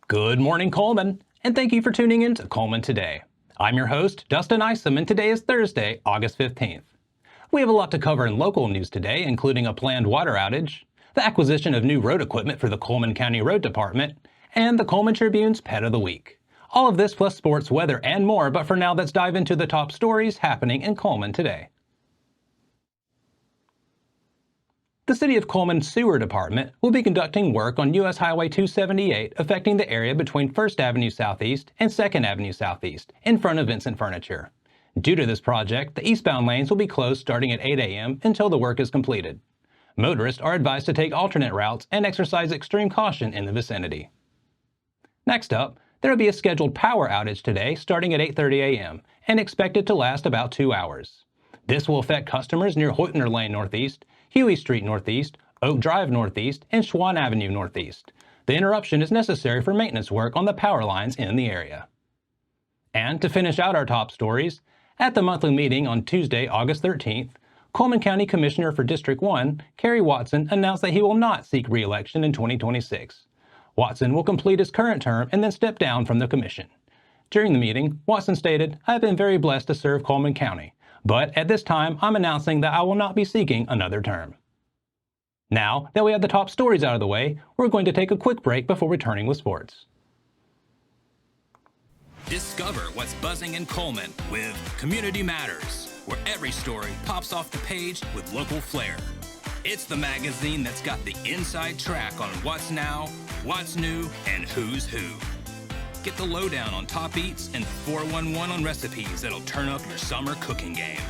Good morning, Cullman, and thank you for tuning in to Cullman Today. I'm your host, Dustin Isom, and today is Thursday, August 15th. We have a lot to cover in local news today, including a planned water outage, the acquisition of new road equipment for the Cullman County Road Department, and the Cullman Tribune's Pet of the Week. All of this plus sports, weather, and more, but for now, let's dive into the top stories happening in Cullman today. The City of Cullman Sewer Department will be conducting work on U.S. Highway 278 affecting the area between 1st Avenue Southeast and 2nd Avenue Southeast in front of Vincent Furniture. Due to this project, the eastbound lanes will be closed starting at 8 a.m. until the work is completed. Motorists are advised to take alternate routes and exercise extreme caution in the vicinity. Next up, there will be a scheduled power outage today starting at 8:30 a.m. and expected to last about 2 hours. This will affect customers near Hoytner Lane Northeast, Huey Street Northeast, Oak Drive Northeast, and Schwann Avenue Northeast. The interruption is necessary for maintenance work on the power lines in the area. And to finish out our top stories, at the monthly meeting on Tuesday, August 13th, Cullman County Commissioner for District 1, Kerry Watson, announced that he will not seek re-election in 2026. Watson will complete his current term and then step down from the commission. During the meeting, Watson stated, "I have been very blessed to serve Cullman County. But at this time, I'm announcing that I will not be seeking another term." Now that we have the top stories out of the way, we're going to take a quick break before returning with sports. Discover what's buzzing in Cullman with Community Matters, where every story pops off the page with local flair. It's the magazine that's got the inside track on what's now, what's new, and who's who. Get the lowdown on top eats and 411 on recipes that'll turn up your summer cooking game.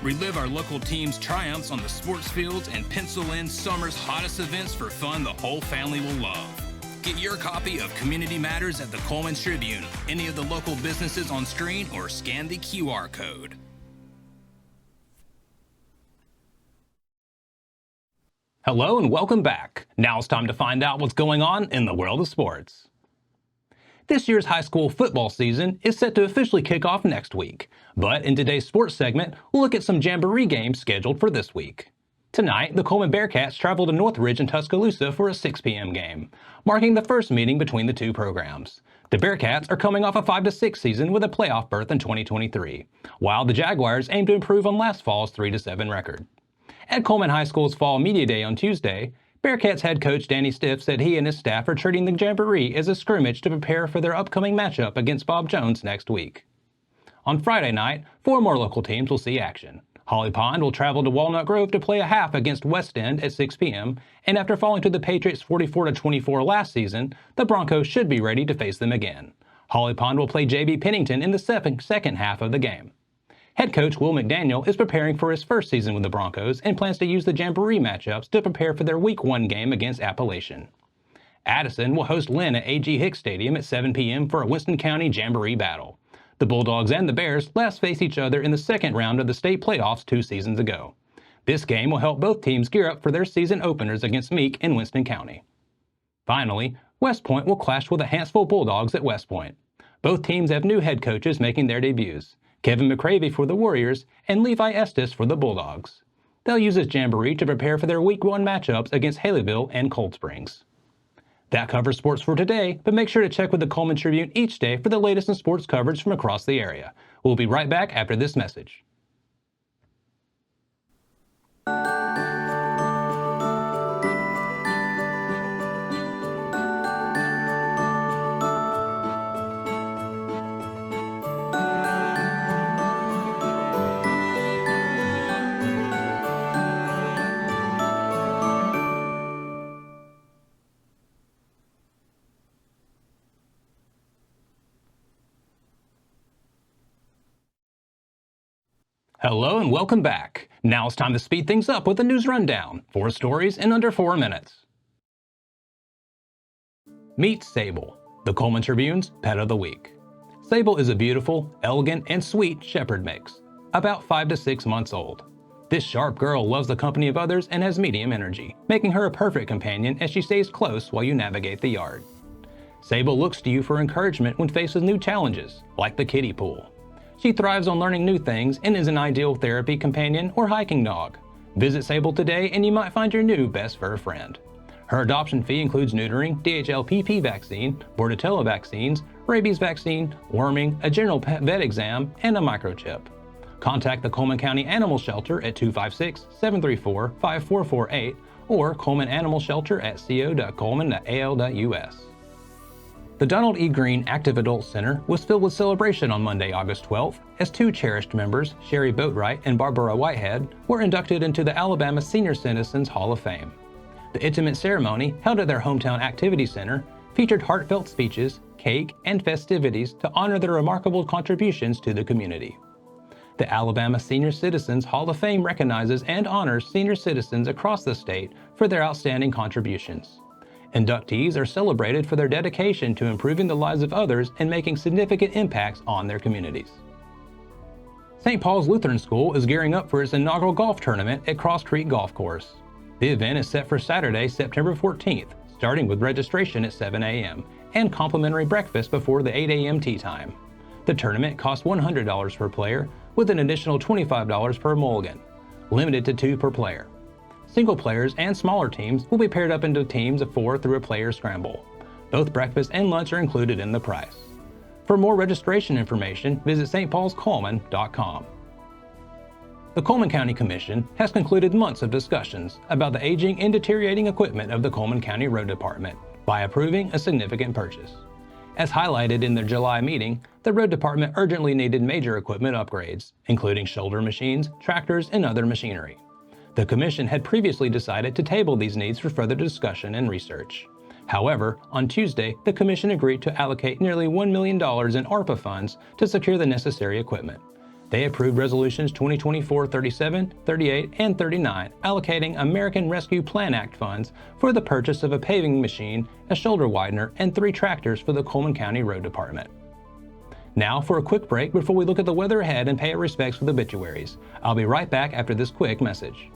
Relive our local team's triumphs on the sports fields and pencil in summer's hottest events for fun the whole family will love. Get your copy of Community Matters at the Cullman Tribune, any of the local businesses on screen, or scan the QR code. Hello and welcome back. Now it's time to find out what's going on in the world of sports. This year's high school football season is set to officially kick off next week, but in today's sports segment, we'll look at some jamboree games scheduled for this week. Tonight, the Cullman Bearcats travel to Northridge and Tuscaloosa for a 6 p.m. game, marking the first meeting between the two programs. The Bearcats are coming off a 5-6 season with a playoff berth in 2023, while the Jaguars aim to improve on last fall's 3-7 record. At Cullman High School's Fall Media Day on Tuesday, Bearcats head coach Danny Stiff said he and his staff are treating the Jamboree as a scrimmage to prepare for their upcoming matchup against Bob Jones next week. On Friday night, 4 more local teams will see action. Holly Pond will travel to Walnut Grove to play a half against West End at 6 p.m., and after falling to the Patriots 44-24 last season, the Broncos should be ready to face them again. Holly Pond will play J.B. Pennington in the second half of the game. Head coach Will McDaniel is preparing for his first season with the Broncos and plans to use the Jamboree matchups to prepare for their Week 1 game against Appalachian. Addison will host Lynn at A.G. Hicks Stadium at 7 p.m. for a Winston County Jamboree battle. The Bulldogs and the Bears last faced each other in the second round of the state playoffs 2 seasons ago. This game will help both teams gear up for their season openers against Meek and Winston County. Finally, West Point will clash with the Hanceville Bulldogs at West Point. Both teams have new head coaches making their debuts. Kevin McCravey for the Warriors, and Levi Estes for the Bulldogs. They'll use this jamboree to prepare for their Week 1 matchups against Haleyville and Cold Springs. That covers sports for today, but make sure to check with the Cullman Tribune each day for the latest in sports coverage from across the area. We'll be right back after this message. Hello and welcome back. Now it's time to speed things up with a news rundown. 4 stories in under 4 minutes. Meet Sable, the Cullman Tribune's Pet of the Week. Sable is a beautiful, elegant, and sweet shepherd mix, about 5 to 6 months old. This sharp girl loves the company of others and has medium energy, making her a perfect companion as she stays close while you navigate the yard. Sable looks to you for encouragement when faced with new challenges, like the kiddie pool. She thrives on learning new things and is an ideal therapy companion or hiking dog. Visit Sable today and you might find your new best fur friend. Her adoption fee includes neutering, DHLPP vaccine, Bordetella vaccines, rabies vaccine, worming, a general pet vet exam, and a microchip. Contact the Cullman County Animal Shelter at 256-734-5448 or Cullman Animal Shelter at co.cullman.al.us. The Donald E. Green Active Adult Center was filled with celebration on Monday, August 12th, as two cherished members, Sherry Boatwright and Barbara Whitehead, were inducted into the Alabama Senior Citizens Hall of Fame. The intimate ceremony, held at their hometown activity center, featured heartfelt speeches, cake, and festivities to honor their remarkable contributions to the community. The Alabama Senior Citizens Hall of Fame recognizes and honors senior citizens across the state for their outstanding contributions. Inductees are celebrated for their dedication to improving the lives of others and making significant impacts on their communities. St. Paul's Lutheran School is gearing up for its inaugural golf tournament at Cross Creek Golf Course. The event is set for Saturday, September 14th, starting with registration at 7 a.m. and complimentary breakfast before the 8 a.m. tee time. The tournament costs $100 per player, with an additional $25 per mulligan, limited to 2 per player. Single players and smaller teams will be paired up into teams of 4 through a player scramble. Both breakfast and lunch are included in the price. For more registration information, visit stpaulscullman.com. The Cullman County Commission has concluded months of discussions about the aging and deteriorating equipment of the Cullman County Road Department by approving a significant purchase. As highlighted in their July meeting, the Road Department urgently needed major equipment upgrades, including shoulder machines, tractors, and other machinery. The Commission had previously decided to table these needs for further discussion and research. However, on Tuesday, the Commission agreed to allocate nearly $1 million in ARPA funds to secure the necessary equipment. They approved Resolutions 2024-37, 38, and 39, allocating American Rescue Plan Act funds for the purchase of a paving machine, a shoulder widener, and 3 tractors for the Cullman County Road Department. Now for a quick break before we look at the weather ahead and pay our respects with obituaries. I'll be right back after this quick message.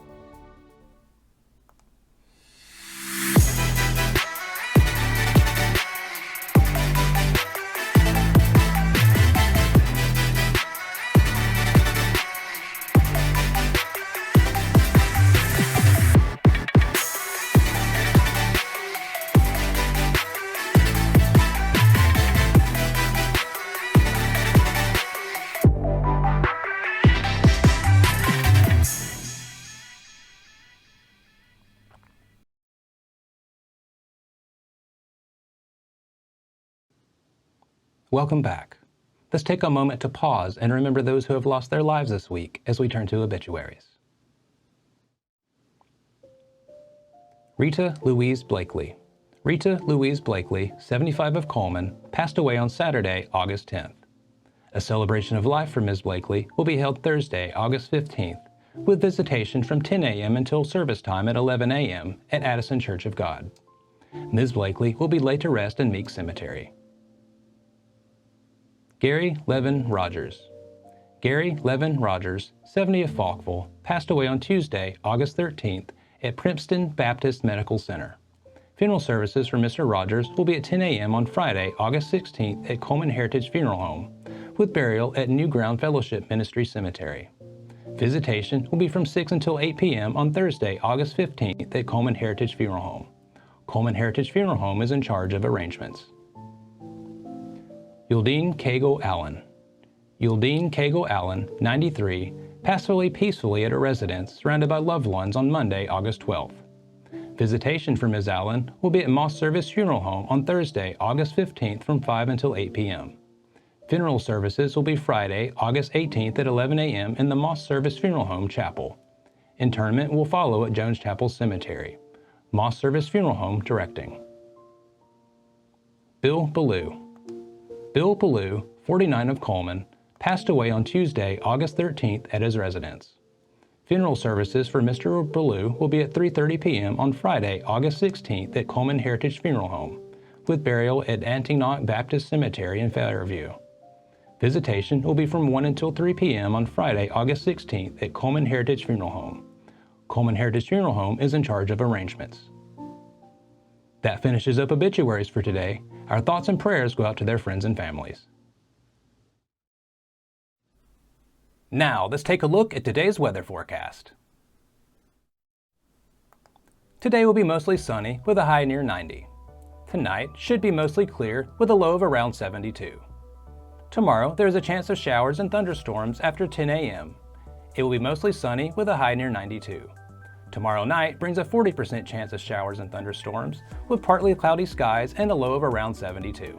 Welcome back. Let's take a moment to pause and remember those who have lost their lives this week as we turn to obituaries. Rita Louise Blakely. Rita Louise Blakely, 75 of Cullman, passed away on Saturday, August 10th. A celebration of life for Ms. Blakely will be held Thursday, August 15th, with visitation from 10 a.m. until service time at 11 a.m. at Addison Church of God. Ms. Blakely will be laid to rest in Meek Cemetery. Gary Levin Rogers. Gary Levin Rogers, 70 of Falkville, passed away on Tuesday, August 13th at Princeton Baptist Medical Center. Funeral services for Mr. Rogers will be at 10 a.m. on Friday, August 16th at Cullman Heritage Funeral Home, with burial at New Ground Fellowship Ministry Cemetery. Visitation will be from 6 until 8 p.m. on Thursday, August 15th at Cullman Heritage Funeral Home. Cullman Heritage Funeral Home is in charge of arrangements. Yuldine Cagle Allen. Yuldine Cagle Allen, 93, passed away peacefully at her residence surrounded by loved ones on Monday, August 12th. Visitation for Ms. Allen will be at Moss Service Funeral Home on Thursday, August 15th from 5 until 8 p.m. Funeral services will be Friday, August 18th at 11 a.m. in the Moss Service Funeral Home Chapel. Interment will follow at Jones Chapel Cemetery. Moss Service Funeral Home directing. Bill Ballou. Bill Ballou, 49 of Cullman, passed away on Tuesday, August 13th at his residence. Funeral services for Mr. Ballou will be at 3:30 p.m. on Friday, August 16th at Cullman Heritage Funeral Home, with burial at Antioch Baptist Cemetery in Fairview. Visitation will be from 1 until 3 p.m. on Friday, August 16th at Cullman Heritage Funeral Home. Cullman Heritage Funeral Home is in charge of arrangements. That finishes up obituaries for today. Our thoughts and prayers go out to their friends and families. Now, let's take a look at today's weather forecast. Today will be mostly sunny with a high near 90. Tonight should be mostly clear with a low of around 72. Tomorrow there is a chance of showers and thunderstorms after 10 a.m. It will be mostly sunny with a high near 92. Tomorrow night brings a 40% chance of showers and thunderstorms with partly cloudy skies and a low of around 72.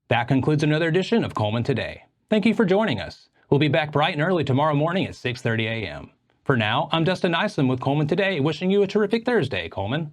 That concludes another edition of Cullman Today. Thank you for joining us. We'll be back bright and early tomorrow morning at 6:30 a.m. For now, I'm Dustin Isom with Cullman Today, wishing you a terrific Thursday, Cullman.